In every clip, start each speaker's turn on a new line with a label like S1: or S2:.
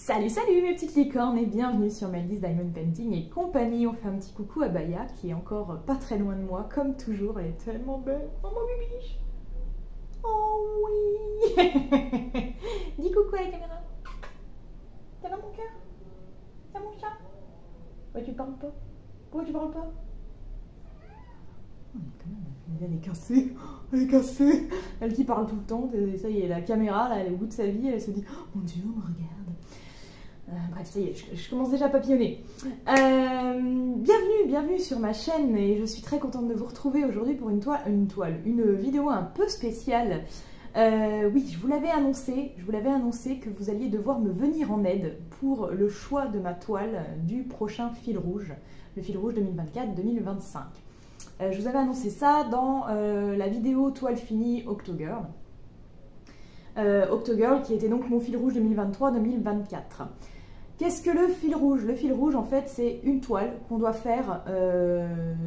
S1: Salut salut mes petites licornes et bienvenue sur Meldy's Diamond Painting et compagnie. On fait un petit coucou à Baya qui est encore pas très loin de moi comme toujours, elle est tellement belle. Oh mon bibiche. Oh oui. Dis coucou à la caméra. Ça va mon cœur? Ça va mon chat? Ouais, tu parles pas? Pourquoi tu parles pas? Elle est cassée, elle est cassée. Elle qui parle tout le temps, et ça y est, la caméra là, elle est au bout de sa vie, elle se dit oh mon dieu, on me regarde. Bref, ça y est, je commence déjà à papillonner. Bienvenue sur ma chaîne et je suis très contente de vous retrouver aujourd'hui pour une vidéo un peu spéciale. Oui, je vous l'avais annoncé que vous alliez devoir me venir en aide pour le choix de ma toile du prochain fil rouge, le fil rouge 2024-2025. Je vous avais annoncé ça dans la vidéo toile finie Octogirl. Octogirl qui était donc mon fil rouge 2023-2024. Qu'est-ce que le fil rouge? Le fil rouge, en fait, c'est une toile qu'on doit faire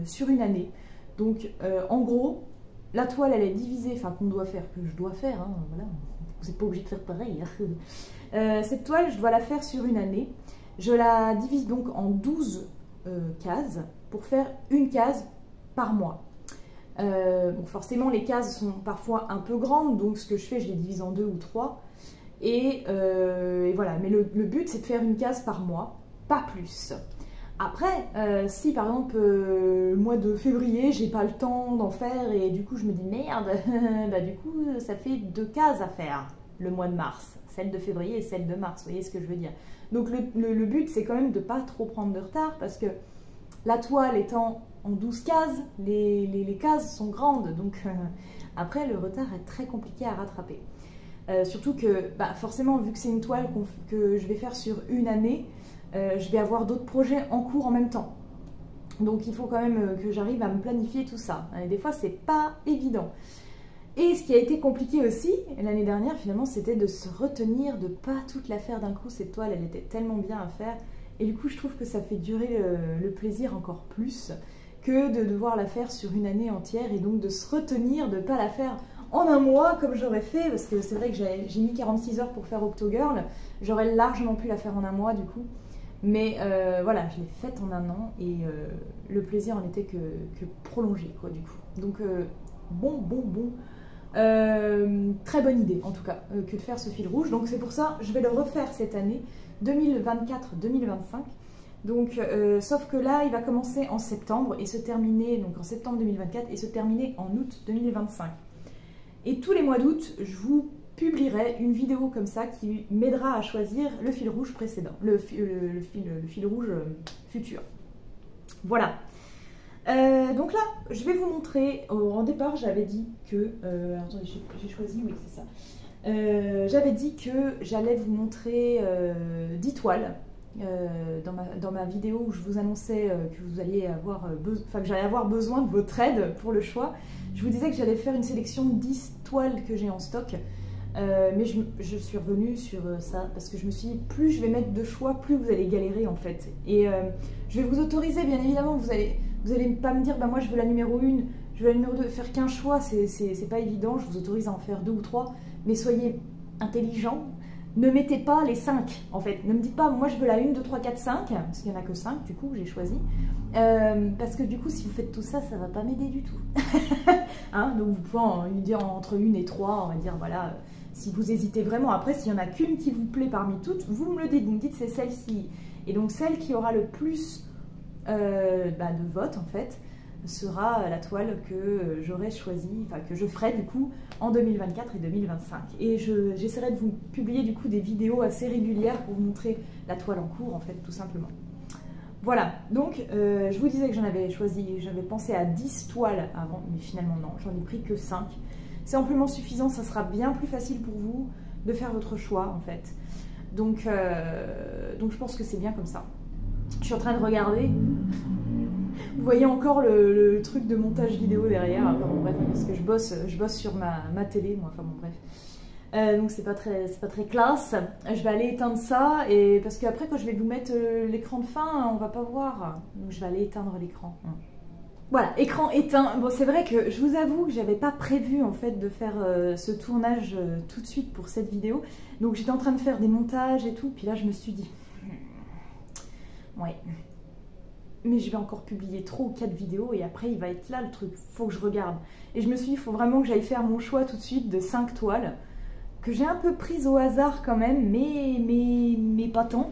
S1: sur une année. Donc, en gros, la toile, elle est divisée, enfin, qu'on doit faire, que je dois faire, hein, voilà, vous n'êtes pas obligé de faire pareil. Hein. Cette toile, je dois la faire sur une année. Je la divise donc en 12 cases pour faire une case par mois. Bon, forcément, les cases sont parfois un peu grandes, donc ce que je fais, je les divise en 2 ou 3. Et voilà, mais le but c'est de faire une case par mois, pas plus. Après, si par exemple le mois de février j'ai pas le temps d'en faire et du coup je me dis merde, bah du coup ça fait 2 cases à faire le mois de mars, celle de février et celle de mars, vous voyez ce que je veux dire. Donc le but c'est quand même de pas trop prendre de retard parce que la toile étant en 12 cases, les cases sont grandes, donc après le retard est très compliqué à rattraper. Surtout que bah, forcément, vu que c'est une toile que je vais faire sur une année, je vais avoir d'autres projets en cours en même temps. Donc il faut quand même que j'arrive à me planifier tout ça. Et des fois, c'est pas évident. Et ce qui a été compliqué aussi, l'année dernière, finalement, c'était de se retenir, de pas toute la faire d'un coup. Cette toile, elle était tellement bien à faire. Et du coup, je trouve que ça fait durer le plaisir encore plus que de devoir la faire sur une année entière. Et donc de se retenir, de pas la faire en un mois comme j'aurais fait, parce que c'est vrai que j'ai mis 46 heures pour faire Octogirl, j'aurais largement pu la faire en un mois du coup, mais voilà, je l'ai faite en un an et le plaisir en était que prolongé quoi du coup. Donc très bonne idée en tout cas que de faire ce fil rouge, donc c'est pour ça je vais le refaire cette année 2024-2025. Donc, sauf que là, il va commencer en septembre et se terminer, donc en septembre 2024 et se terminer en août 2025. Et tous les mois d'août, je vous publierai une vidéo comme ça qui m'aidera à choisir le fil rouge précédent, le fil rouge futur. Voilà. Donc là, je vais vous montrer, en départ, j'avais dit que... attendez, j'ai choisi, oui, c'est ça. J'avais dit que j'allais vous montrer 10 toiles dans ma vidéo où je vous annonçais que vous alliez avoir que j'allais avoir besoin de votre aide pour le choix. Je vous disais que j'allais faire une sélection de 10 toiles que j'ai en stock, mais je suis revenue sur ça parce que je me suis dit plus je vais mettre de choix, plus vous allez galérer en fait. Et je vais vous autoriser, bien évidemment, vous allez pas me dire bah moi je veux la numéro 1, je veux la numéro 2, faire qu'un choix, c'est pas évident, je vous autorise à en faire 2 ou 3, mais soyez intelligents. Ne mettez pas les 5 en fait, ne me dites pas moi je veux la 1, 2, 3, 4, 5, parce qu'il n'y en a que 5 du coup que j'ai choisi, parce que du coup si vous faites tout ça, ça va pas m'aider du tout. Hein, donc vous pouvez en dire entre 1 et 3, on va dire voilà, si vous hésitez vraiment, après s'il n'y en a qu'une qui vous plaît parmi toutes, vous me le dites, vous me dites c'est celle-ci, et donc celle qui aura le plus de votes en fait, sera la toile que j'aurai choisie, enfin que je ferai du coup en 2024 et 2025. Et j'essaierai de vous publier du coup des vidéos assez régulières pour vous montrer la toile en cours en fait, tout simplement. Voilà, donc je vous disais que j'avais pensé à 10 toiles avant, mais finalement non, j'en ai pris que 5. C'est amplement suffisant, ça sera bien plus facile pour vous de faire votre choix en fait. Donc je pense que c'est bien comme ça. Je suis en train de regarder. Vous voyez encore le truc de montage vidéo derrière, enfin, bon, bref, parce que je bosse sur ma télé, moi, enfin bon bref. Donc c'est pas très classe. Je vais aller éteindre ça, et parce qu'après quand je vais vous mettre l'écran de fin, on va pas voir. Donc je vais aller éteindre l'écran. Voilà, écran éteint. Bon, c'est vrai que je vous avoue que j'avais pas prévu en fait de faire ce tournage tout de suite pour cette vidéo. Donc j'étais en train de faire des montages et tout, puis là je me suis dit... Ouais. Mais je vais encore publier 3 ou 4 vidéos et après il va être là le truc, faut que je regarde. Et je me suis dit, il faut vraiment que j'aille faire mon choix tout de suite de 5 toiles, que j'ai un peu prise au hasard quand même, mais pas tant.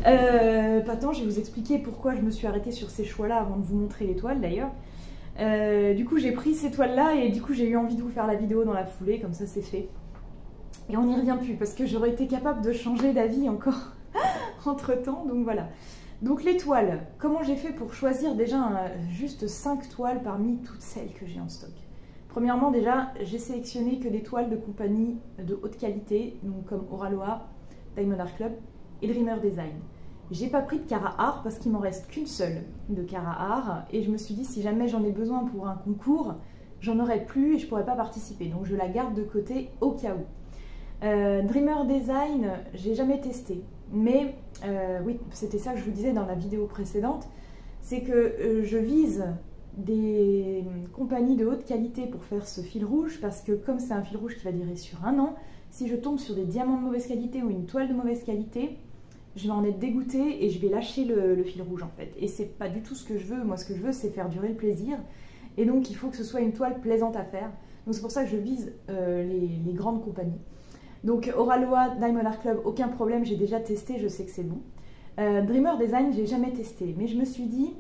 S1: Pas tant, je vais vous expliquer pourquoi je me suis arrêtée sur ces choix-là avant de vous montrer les toiles d'ailleurs. Du coup j'ai pris ces toiles-là et du coup j'ai eu envie de vous faire la vidéo dans la foulée, comme ça c'est fait. Et on n'y revient plus parce que j'aurais été capable de changer d'avis encore entre-temps, donc voilà. Donc les toiles, comment j'ai fait pour choisir déjà juste 5 toiles parmi toutes celles que j'ai en stock? Premièrement déjà, j'ai sélectionné que des toiles de compagnie de haute qualité, donc comme Oraloa, Diamond Art Club et Dreamer Design. J'ai pas pris de Cara Art parce qu'il m'en reste qu'une seule de Cara Art et je me suis dit si jamais j'en ai besoin pour un concours, j'en aurais plus et je pourrais pas participer. Donc je la garde de côté au cas où. Dreamer Design, j'ai jamais testé. Mais oui, c'était ça que je vous disais dans la vidéo précédente, c'est que je vise des compagnies de haute qualité pour faire ce fil rouge parce que comme c'est un fil rouge qui va durer sur 1 an, si je tombe sur des diamants de mauvaise qualité ou une toile de mauvaise qualité, je vais en être dégoûtée et je vais lâcher le fil rouge en fait. Et c'est pas du tout ce que je veux. Moi ce que je veux c'est faire durer le plaisir et donc il faut que ce soit une toile plaisante à faire. Donc c'est pour ça que je vise les grandes compagnies. Donc Oraloa, Diamond Art Club, aucun problème, j'ai déjà testé, je sais que c'est bon. Dreamer Design, j'ai jamais testé, mais je me suis dit,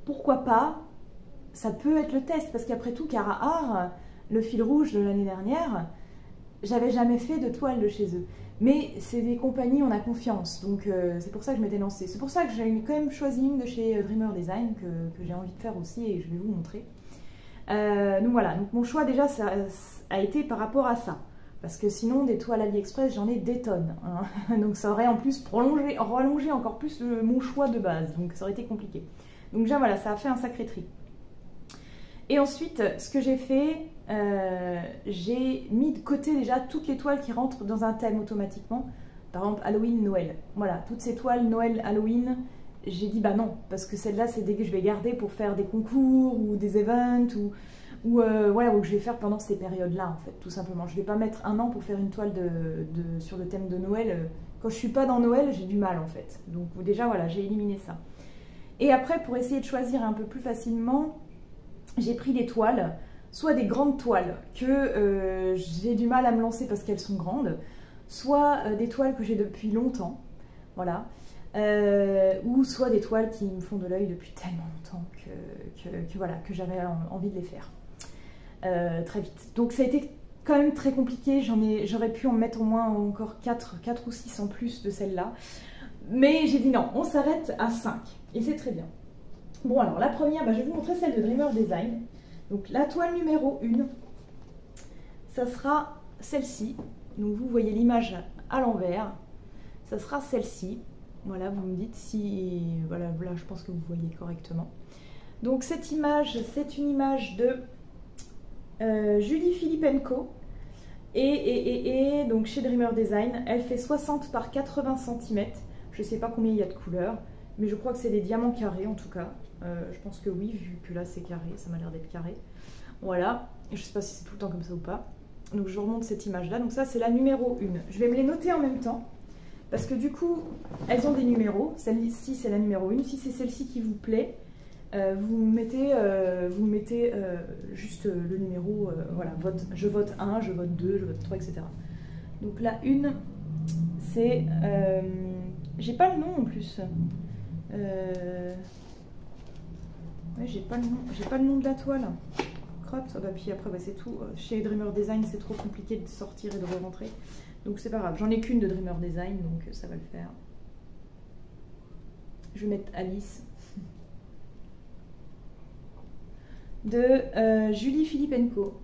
S1: pourquoi pas, ça peut être le test, parce qu'après tout, Cara Art, le fil rouge de l'année dernière, j'avais jamais fait de toile de chez eux. Mais c'est des compagnies, on a confiance, donc c'est pour ça que je m'étais lancée. C'est pour ça que j'ai quand même choisi une de chez Dreamer Design, que j'ai envie de faire aussi, et je vais vous montrer. Donc voilà, donc mon choix déjà, ça a été par rapport à ça. Parce que sinon, des toiles AliExpress, j'en ai des tonnes. Hein. Donc ça aurait en plus rallongé encore plus mon choix de base. Donc ça aurait été compliqué. Donc déjà, voilà, ça a fait un sacré tri. Et ensuite, ce que j'ai fait, j'ai mis de côté déjà toutes les toiles qui rentrent dans un thème automatiquement. Par exemple, Halloween, Noël. Voilà, toutes ces toiles Noël, Halloween, j'ai dit bah non. Parce que celle-là, c'est des que je vais garder pour faire des concours ou des events ou que je vais faire pendant ces périodes-là, en fait, tout simplement. Je ne vais pas mettre 1 an pour faire une toile sur le thème de Noël. Quand je ne suis pas dans Noël, j'ai du mal, en fait. Donc déjà, voilà, j'ai éliminé ça. Et après, pour essayer de choisir un peu plus facilement, j'ai pris des toiles, soit des grandes toiles que j'ai du mal à me lancer parce qu'elles sont grandes, soit des toiles que j'ai depuis longtemps, voilà. Ou soit des toiles qui me font de l'œil depuis tellement longtemps que j'avais envie de les faire. Très vite. Donc ça a été quand même très compliqué, j'aurais pu en mettre au moins encore 4 ou 6 en plus de celle-là. Mais j'ai dit non, on s'arrête à 5. Et c'est très bien. Bon alors la première, je vais vous montrer celle de Dreamer Design. Donc la toile numéro 1, ça sera celle-ci. Donc vous voyez l'image à l'envers. Ça sera celle-ci. Voilà, vous me dites si... Voilà, là je pense que vous voyez correctement. Donc cette image, c'est une image de... Julie Filipenko et donc chez Dreamer Design, elle fait 60 par 80 cm. Je sais pas combien il y a de couleurs, mais je crois que c'est des diamants carrés en tout cas. Je pense que oui, vu que là c'est carré, ça m'a l'air d'être carré. Voilà, je sais pas si c'est tout le temps comme ça ou pas. Donc je remonte cette image là. Donc ça c'est la numéro 1. Je vais me les noter en même temps parce que du coup elles ont des numéros. Celle-ci c'est la numéro 1. Si c'est celle-ci qui vous plaît, vous mettez juste le numéro, voilà, je vote 1, je vote 2, je vote 3, etc. Donc la 1, c'est... j'ai pas le nom en plus. Ouais, j'ai pas le nom de la toile. Crotte, puis après c'est tout. Chez Dreamer Design, c'est trop compliqué de sortir et de re-rentrer. Donc c'est pas grave, j'en ai qu'une de Dreamer Design, donc ça va le faire. Je vais mettre Alice. De Julie Filipenko.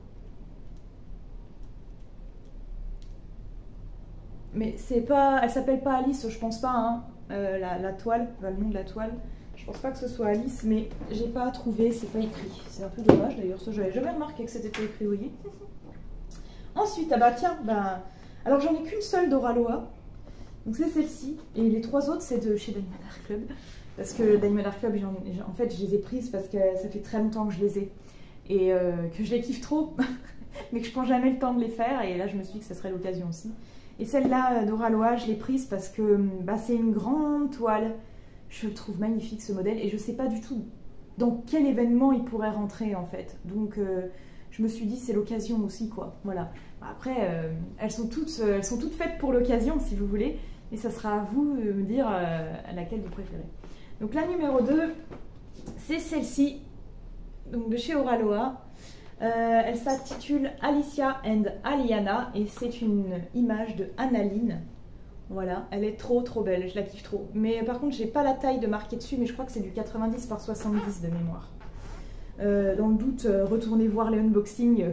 S1: Mais c'est pas, elle s'appelle pas Alice, je pense pas, hein, la toile, le nom de la toile. Je pense pas que ce soit Alice, mais j'ai pas trouvé, c'est pas écrit. C'est un peu dommage d'ailleurs, ça j'avais jamais remarqué que c'était pas écrit, vous voyez. Ensuite, ah bah tiens, alors j'en ai qu'une seule d'Oraloa, donc c'est celle-ci, et les 3 autres c'est de chez Diamond Art Club. Parce que Diamond Art Club, en fait, je les ai prises parce que ça fait très longtemps que je les ai. Et que je les kiffe trop, mais que je prends jamais le temps de les faire. Et là, je me suis dit que ça serait l'occasion aussi. Et celle-là d'Oraloa, je l'ai prise parce que bah, c'est une grande toile. Je le trouve magnifique ce modèle. Et je sais pas du tout dans quel événement il pourrait rentrer en fait. Donc je me suis dit c'est l'occasion aussi quoi. Voilà. Après elles sont toutes faites pour l'occasion si vous voulez. Et ça sera à vous de me dire laquelle vous préférez. Donc la numéro 2, c'est celle-ci. Donc de chez Oraloa. Elle s'intitule Alicia and Aliana et c'est une image de Annaline. Voilà, elle est trop belle, je la kiffe trop. Mais par contre, j'ai pas la taille de marquer dessus, mais je crois que c'est du 90 par 70 de mémoire. Dans le doute, retournez voir les unboxings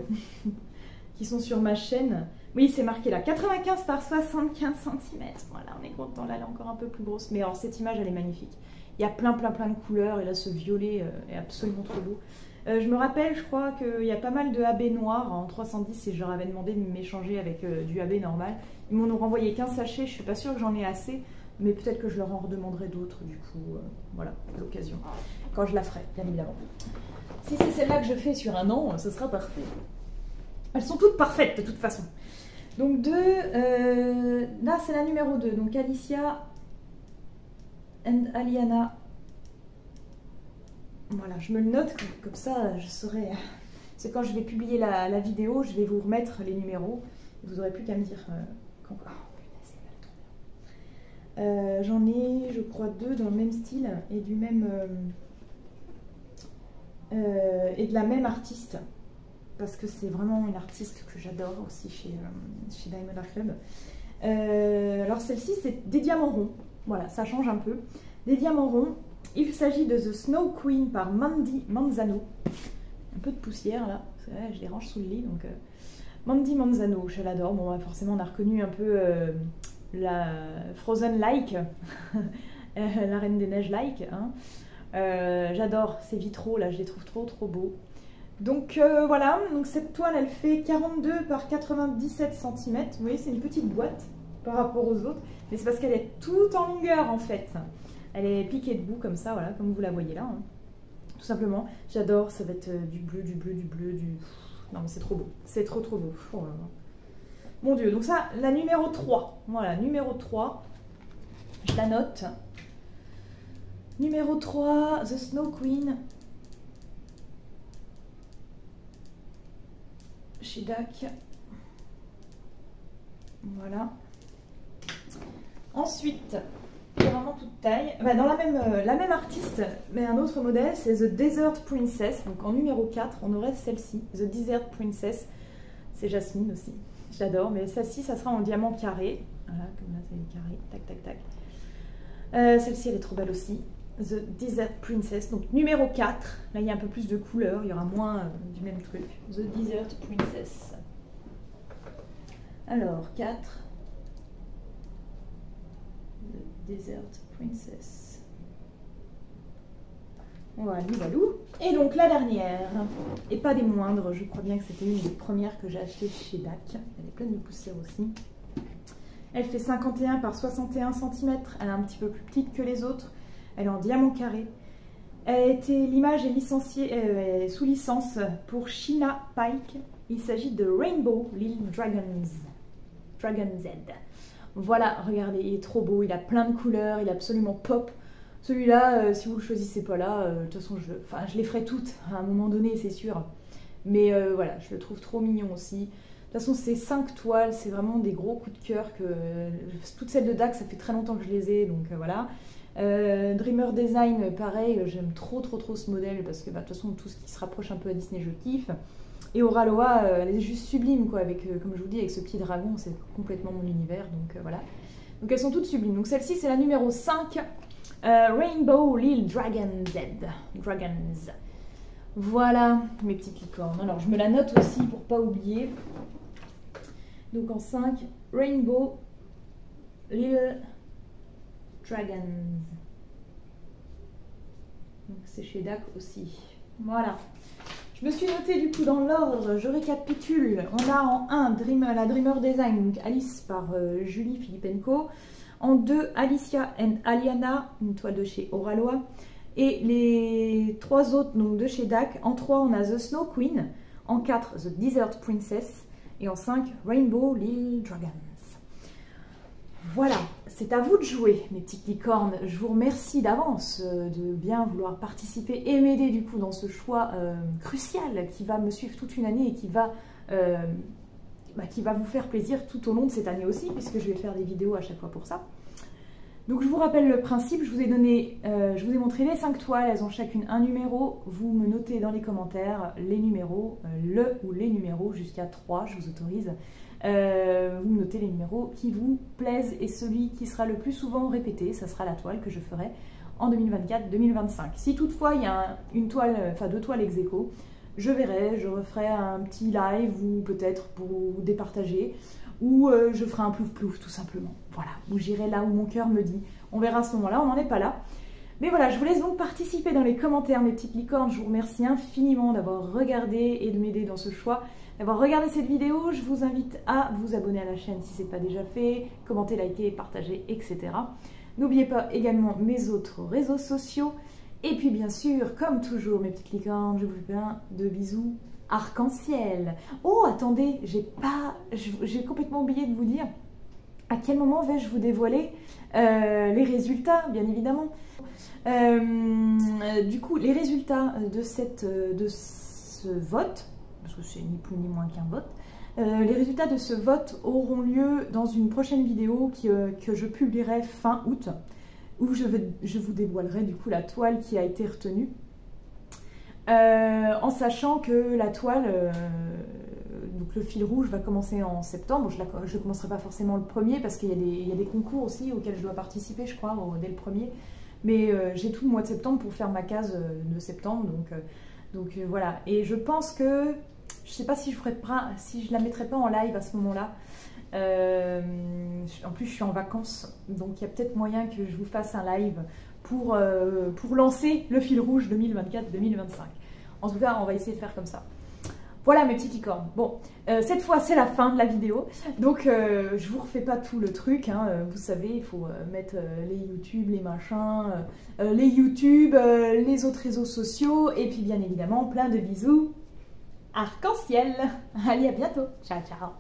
S1: qui sont sur ma chaîne. Oui, c'est marqué là, 95 par 75 cm. Voilà, on est content, là elle est encore un peu plus grosse. Mais alors cette image, elle est magnifique. Il y a plein de couleurs et là ce violet est absolument trop beau. Je me rappelle, je crois qu'il y a pas mal de AB noirs en 310 et je leur avais demandé de m'échanger avec du AB normal. Ils m'en ont renvoyé qu'un sachet, je suis pas sûre que j'en ai assez, mais peut-être que je leur en redemanderai d'autres du coup, voilà, à l'occasion, quand je la ferai, bien évidemment. Si c'est celle-là que je fais sur un an, ce sera parfait. Elles sont toutes parfaites de toute façon. Donc là c'est la numéro 2, donc Alicia and Aliana. Voilà, je me le note, comme ça je saurai. C'est quand je vais publier la vidéo, je vais vous remettre les numéros. Vous n'aurez plus qu'à me dire quand. Oh, punaise, j'en ai, je crois, 2 dans le même style et du même. Et de la même artiste. Parce que c'est vraiment une artiste que j'adore aussi chez Diamond Art Club. Alors celle-ci, c'est des diamants ronds. Voilà, ça change un peu. Des diamants ronds. Il s'agit de The Snow Queen par Mandy Manzano. Un peu de poussière là, je les range sous le lit. Donc, Mandy Manzano, je l'adore. Bon, forcément, on a reconnu un peu la Frozen-like, la Reine des Neiges-like. Hein. J'adore ces vitraux là, je les trouve trop beaux. Donc voilà, donc cette toile elle fait 42 par 97 cm. Vous voyez, c'est une petite boîte par rapport aux autres, mais c'est parce qu'elle est toute en longueur en fait. Elle est piquée debout comme ça, voilà, comme vous la voyez là. Hein. Tout simplement, j'adore, ça va être du bleu. Non mais c'est trop beau, c'est trop beau. Oh là là. Mon Dieu, donc ça, la numéro 3. Voilà, numéro 3. Je la note. Numéro 3, The Snow Queen. Chez DAC. Voilà. Ensuite, il y a vraiment toute taille. Bah, dans la même artiste, mais un autre modèle, c'est The Desert Princess. Donc en numéro 4, on aurait celle-ci, The Desert Princess. C'est Jasmine aussi. J'adore, mais celle-ci, ça sera en diamant carré. Voilà, comme là, c'est carré. Tac. Celle-ci, elle est trop belle aussi. The Desert Princess, donc numéro 4. Là, il y a un peu plus de couleurs, il y aura moins du même truc. The Desert Princess. Alors, 4. The Desert Princess. Voilà. Et donc, la dernière, et pas des moindres, je crois bien que c'était une des premières que j'ai achetées chez DAC. Elle est pleine de poussière aussi. Elle fait 51 par 61 cm. Elle est un petit peu plus petite que les autres. Elle est en diamant carré. L'image est licenciée, sous licence pour China Pike. Il s'agit de Rainbow Little Dragon Z. Voilà, regardez, il est trop beau, il a plein de couleurs, il est absolument pop. Celui-là, si vous le choisissez pas là, de toute façon, je les ferai toutes à un moment donné, c'est sûr. Mais voilà, je le trouve trop mignon aussi. De toute façon, ces 5 toiles, c'est vraiment des gros coups de cœur. Toutes celles de DAC, ça fait très longtemps que je les ai, donc voilà. Dreamer Design, pareil, j'aime trop ce modèle parce que bah, de toute façon tout ce qui se rapproche un peu à Disney je kiffe. Et Oraloa, elle est juste sublime quoi, avec, comme je vous dis, avec ce petit dragon, c'est complètement mon univers, donc voilà. Donc elles sont toutes sublimes. Donc celle-ci c'est la numéro 5, Rainbow Little Dragon Z. Dragons. Voilà mes petites licornes. Alors je me la note aussi pour pas oublier. Donc en 5, Rainbow Little Dragons. Donc c'est chez DAC aussi. Voilà. Je me suis notée du coup dans l'ordre, je récapitule. On a en 1 la Dreamer Design, donc Alice par Julie Filipenko. En 2, Alicia and Aliana, une toile de chez Oralois. Et les 3 autres, donc de chez DAC. En 3, on a The Snow Queen. En 4, The Desert Princess. Et en 5, Rainbow Little Dragons. Voilà, c'est à vous de jouer, mes petites licornes. Je vous remercie d'avance de bien vouloir participer et m'aider du coup dans ce choix crucial qui va me suivre toute une année et qui va vous faire plaisir tout au long de cette année aussi, puisque je vais faire des vidéos à chaque fois pour ça. Donc je vous rappelle le principe, je vous ai montré les 5 toiles, elles ont chacune un numéro. Vous me notez dans les commentaires les numéros, le ou les numéros, jusqu'à 3, je vous autorise. Vous notez les numéros qui vous plaisent et celui qui sera le plus souvent répété, ça sera la toile que je ferai en 2024-2025. Si toutefois il y a une toile, enfin 2 toiles ex aequo, je verrai, je referai un petit live ou peut-être pour vous départager, ou je ferai un plouf-plouf tout simplement. Voilà, où j'irai là où mon cœur me dit. On verra à ce moment-là, on n'en est pas là. Mais voilà, je vous laisse donc participer dans les commentaires, mes petites licornes. Je vous remercie infiniment d'avoir regardé et de m'aider dans ce choix, d'avoir regardé cette vidéo. Je vous invite à vous abonner à la chaîne si ce n'est pas déjà fait, commenter, liker, partager, etc. N'oubliez pas également mes autres réseaux sociaux. Et puis bien sûr, comme toujours, mes petites licornes, je vous fais plein de bisous arc-en-ciel. Oh, attendez, j'ai complètement oublié de vous dire à quel moment vais-je vous dévoiler les résultats, bien évidemment. Du coup, les résultats de ce vote, parce que c'est ni plus ni moins qu'un vote, les résultats de ce vote auront lieu dans une prochaine vidéo que je publierai fin août, où je vous dévoilerai du coup la toile qui a été retenue. En sachant que la toile, donc le fil rouge va commencer en septembre. Je ne commencerai pas forcément le premier parce qu'il y a des concours aussi auxquels je dois participer, je crois, dès le premier. Mais j'ai tout le mois de septembre pour faire ma case de septembre. Donc voilà. Et je pense que, je ne sais pas si je la mettrai pas en live à ce moment-là. En plus, je suis en vacances, donc il y a peut-être moyen que je vous fasse un live pour lancer le fil rouge 2024-2025. En tout cas, on va essayer de faire comme ça. Voilà mes petites licornes. Bon, cette fois, c'est la fin de la vidéo. Donc, je vous refais pas tout le truc. Hein. Vous savez, il faut mettre les YouTube, les machins, les YouTube, les autres réseaux sociaux. Et puis, bien évidemment, plein de bisous arc-en-ciel. Allez, à bientôt. Ciao, ciao.